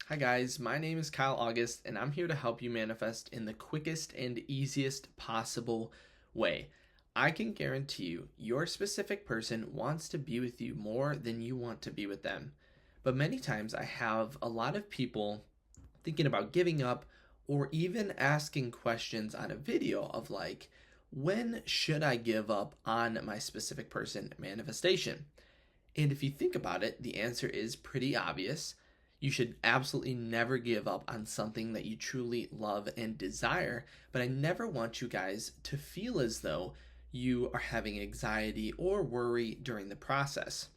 Hi guys, my name is Kyle August and I'm here to help you manifest in the quickest and easiest possible way. I can guarantee you your specific person wants to be with you more than you want to be with them. But many times I have a lot of people thinking about giving up or even asking questions on a video of like, when should I give up on my specific person manifestation? And if you think about it, the answer is pretty obvious. You should absolutely never give up on something that you truly love and desire, but I never want you guys to feel as though you are having anxiety or worry during the process.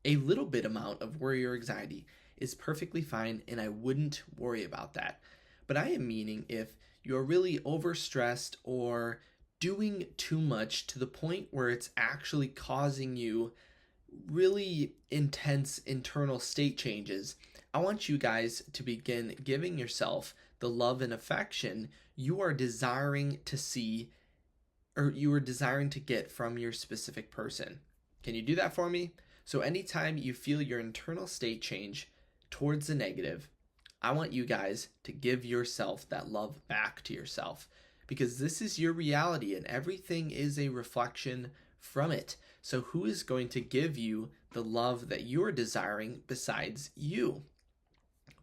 A little bit amount of worry or anxiety is perfectly fine, and I wouldn't worry about that. But I am meaning if you're really overstressed or doing too much to the point where it's actually causing you really intense internal state changes, I want you guys to begin giving yourself the love and affection you are desiring to see or you are desiring to get from your specific person. Can you do that for me? So, anytime you feel your internal state change towards the negative, I want you guys to give yourself that love back to yourself because this is your reality and everything is a reflection from it. So, who is going to give you the love that you're desiring besides you?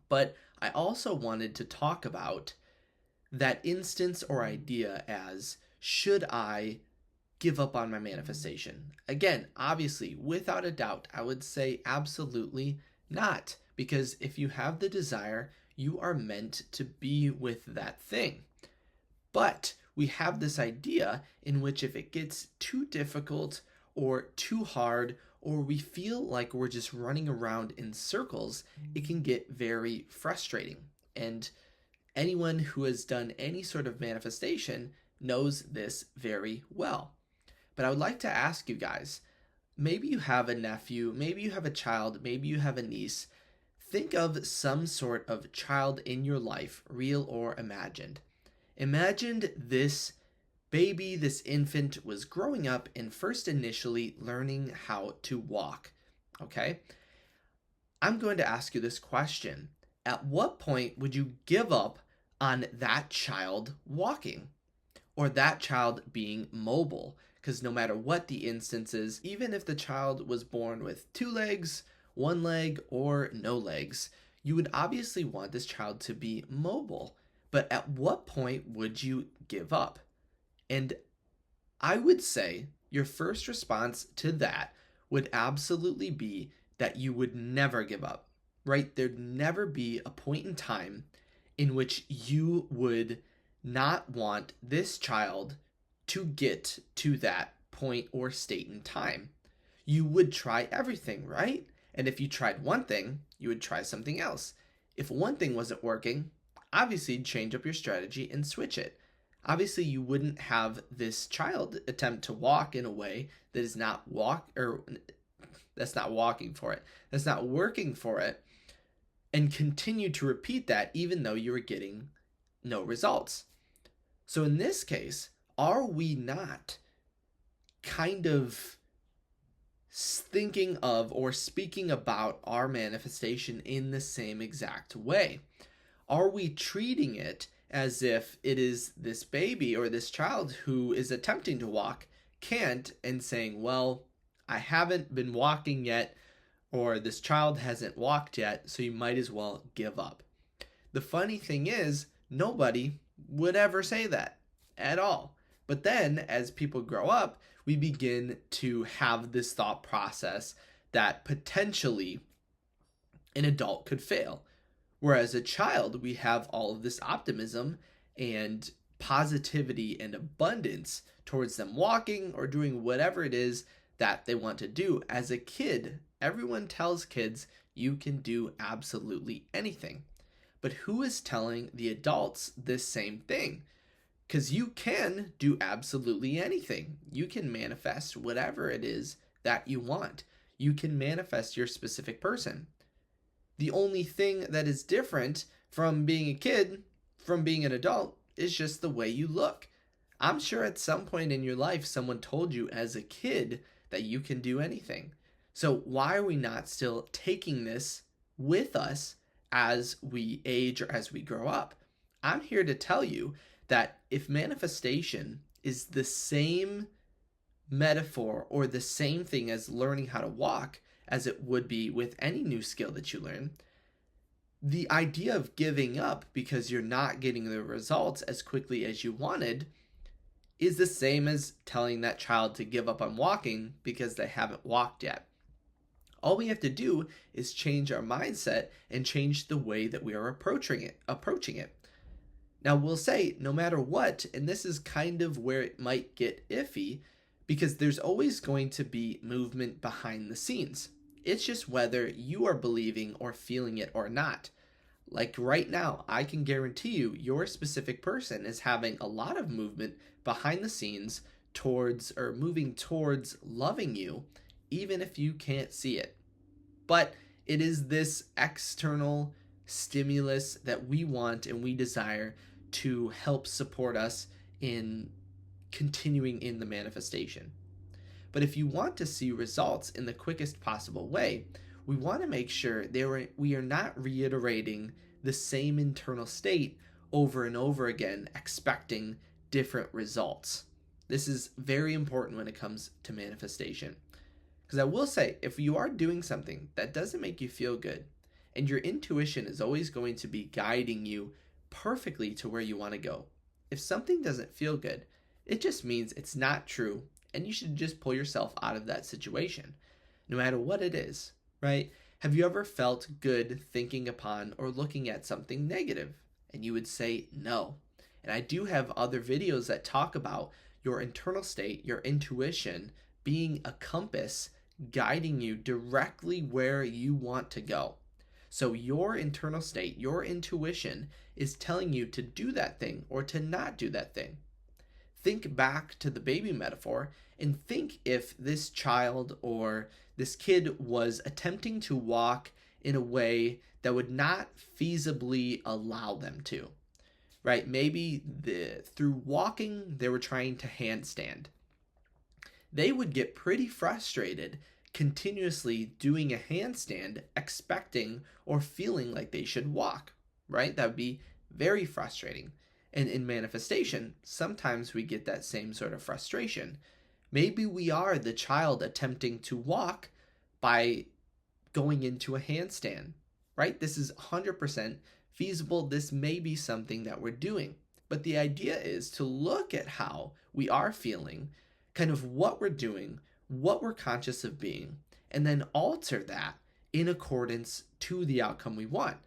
But I also wanted to talk about that instance or idea as should I give up on my manifestation? Again, obviously, without a doubt, I would say absolutely not. Because if you have the desire, you are meant to be with that thing. But we have this idea in which if it gets too difficult or too hard, or we feel like we're just running around in circles, it can get very frustrating. And anyone who has done any sort of manifestation knows this very well. But I would like to ask you guys, maybe you have a nephew, maybe you have a child, maybe you have a niece. Think of some sort of child in your life, real or imagined. Imagine this baby, this infant was growing up and first initially learning how to walk. Okay? I'm going to ask you this question. At what point would you give up on that child walking or that child being mobile? Because no matter what the instance is, even if the child was born with two legs, one leg, or no legs, you would obviously want this child to be mobile. But at what point would you give up? And I would say your first response to that would absolutely be that you would never give up, right? There'd never be a point in time in which you would not want this child to get to that point or state in time. You would try everything, right? And if you tried one thing, you would try something else. If one thing wasn't working, obviously you'd change up your strategy and switch it. Obviously, you wouldn't have this child attempt to walk in a way that is not that's not walking for it, that's not working for it, and continue to repeat that even though you were getting no results. So in this case, are we not kind of thinking of or speaking about our manifestation in the same exact way? Are we treating it as if it is this baby or this child who is attempting to walk, can't, and saying, well, I haven't been walking yet, or this child hasn't walked yet, so you might as well give up? The funny thing is, nobody would ever say that at all. But then, as people grow up, we begin to have this thought process that potentially an adult could fail. Whereas a child, we have all of this optimism and positivity and abundance towards them walking or doing whatever it is that they want to do. As a kid, everyone tells kids you can do absolutely anything. But who is telling the adults this same thing? Because you can do absolutely anything. You can manifest whatever it is that you want. You can manifest your specific person. The only thing that is different from being a kid, from being an adult, is just the way you look. I'm sure at some point in your life, someone told you as a kid that you can do anything. So why are we not still taking this with us as we age or as we grow up. I'm here to tell you that if manifestation is the same metaphor or the same thing as learning how to walk as it would be with any new skill that you learn, the idea of giving up because you're not getting the results as quickly as you wanted is the same as telling that child to give up on walking because they haven't walked yet. All we have to do is change our mindset and change the way that we are approaching it. Now, we'll say no matter what, and this is kind of where it might get iffy, because there's always going to be movement behind the scenes. It's just whether you are believing or feeling it or not. Like right now, I can guarantee you your specific person is having a lot of movement behind the scenes towards or moving towards loving you, even if you can't see it. But it is this external stimulus that we want and we desire to help support us in continuing in the manifestation. But if you want to see results in the quickest possible way, we want to make sure we are not reiterating the same internal state over and over again, expecting different results. This is very important when it comes to manifestation. Because I will say, if you are doing something that doesn't make you feel good, and your intuition is always going to be guiding you perfectly to where you want to go, if something doesn't feel good, it just means it's not true, and you should just pull yourself out of that situation, no matter what it is, right? Have you ever felt good thinking upon or looking at something negative? And you would say no. And I do have other videos that talk about your internal state, your intuition being a compass guiding you directly where you want to go. So your internal state, your intuition is telling you to do that thing or to not do that thing. Think back to the baby metaphor and think if this child or this kid was attempting to walk in a way that would not feasibly allow them to, right? Maybe through walking, they were trying to handstand. They would get pretty frustrated continuously doing a handstand, expecting or feeling like they should walk, right? That would be very frustrating. And in manifestation, sometimes we get that same sort of frustration. Maybe we are the child attempting to walk by going into a handstand, right? This is 100% feasible. This may be something that we're doing. But the idea is to look at how we are feeling, kind of what we're doing, what we're conscious of being, and then alter that in accordance to the outcome we want.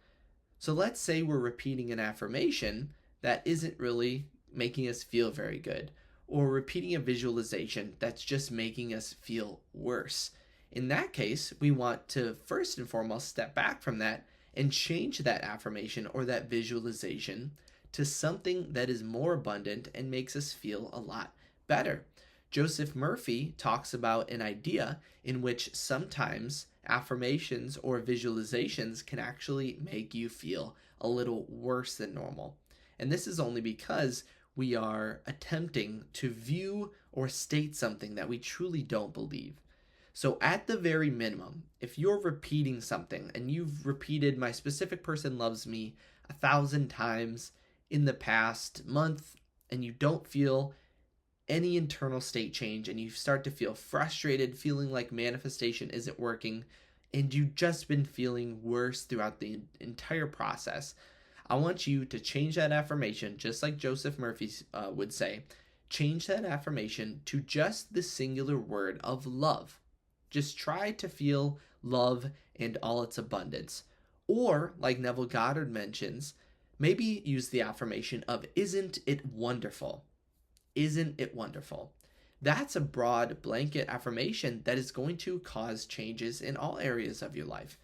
So let's say we're repeating an affirmation that isn't really making us feel very good, or repeating a visualization that's just making us feel worse. In that case, we want to first and foremost step back from that and change that affirmation or that visualization to something that is more abundant and makes us feel a lot better. Joseph Murphy talks about an idea in which sometimes affirmations or visualizations can actually make you feel a little worse than normal. And this is only because we are attempting to view or state something that we truly don't believe. So at the very minimum, if you're repeating something and you've repeated "my specific person loves me" 1,000 times in the past month and you don't feel any internal state change and you start to feel frustrated, feeling like manifestation isn't working, and you've just been feeling worse throughout the entire process, I want you to change that affirmation, just like Joseph Murphy would say. Change that affirmation to just the singular word of love. Just try to feel love and all its abundance. Or, like Neville Goddard mentions, maybe use the affirmation of "isn't it wonderful?" Isn't it wonderful? That's a broad blanket affirmation that is going to cause changes in all areas of your life.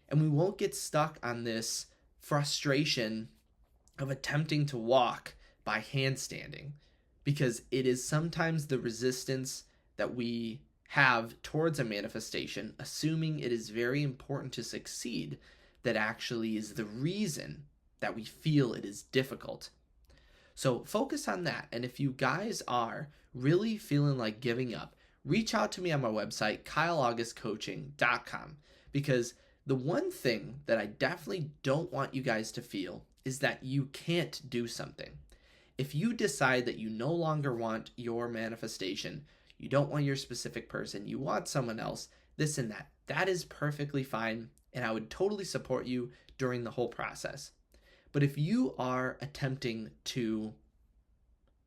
And we won't get stuck on this frustration of attempting to walk by handstanding, because it is sometimes the resistance that we have towards a manifestation, assuming it is very important to succeed, that actually is the reason that we feel it is difficult. So focus on that. And if you guys are really feeling like giving up, reach out to me on my website, kyleaugustcoaching.com, because The one thing that I definitely don't want you guys to feel is that you can't do something. If you decide that you no longer want your manifestation, you don't want your specific person, you want someone else, this and that, that is perfectly fine. And I would totally support you during the whole process. But if you are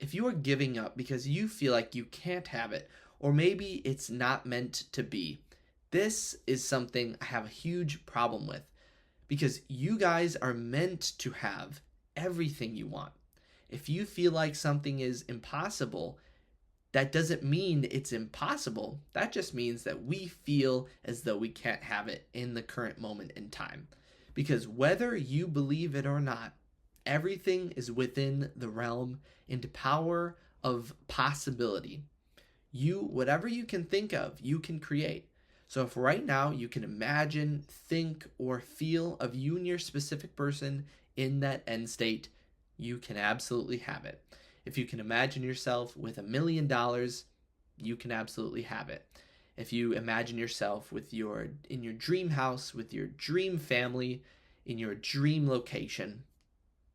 if you are giving up because you feel like you can't have it, or maybe it's not meant to be, this is something I have a huge problem with because you guys are meant to have everything you want. If you feel like something is impossible, that doesn't mean it's impossible. That just means that we feel as though we can't have it in the current moment in time. Because whether you believe it or not, everything is within the realm and power of possibility. Whatever you can think of, you can create. So if right now you can imagine, think, or feel of you and your specific person in that end state, you can absolutely have it. If you can imagine yourself with $1 million, you can absolutely have it. If you imagine yourself in your dream house, with your dream family, in your dream location,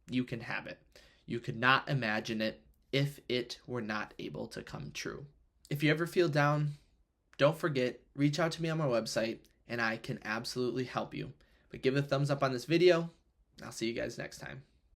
you can have it. You could not imagine it if it were not able to come true. If you ever feel down, don't forget, reach out to me on my website and I can absolutely help you. But give a thumbs up on this video. I'll see you guys next time.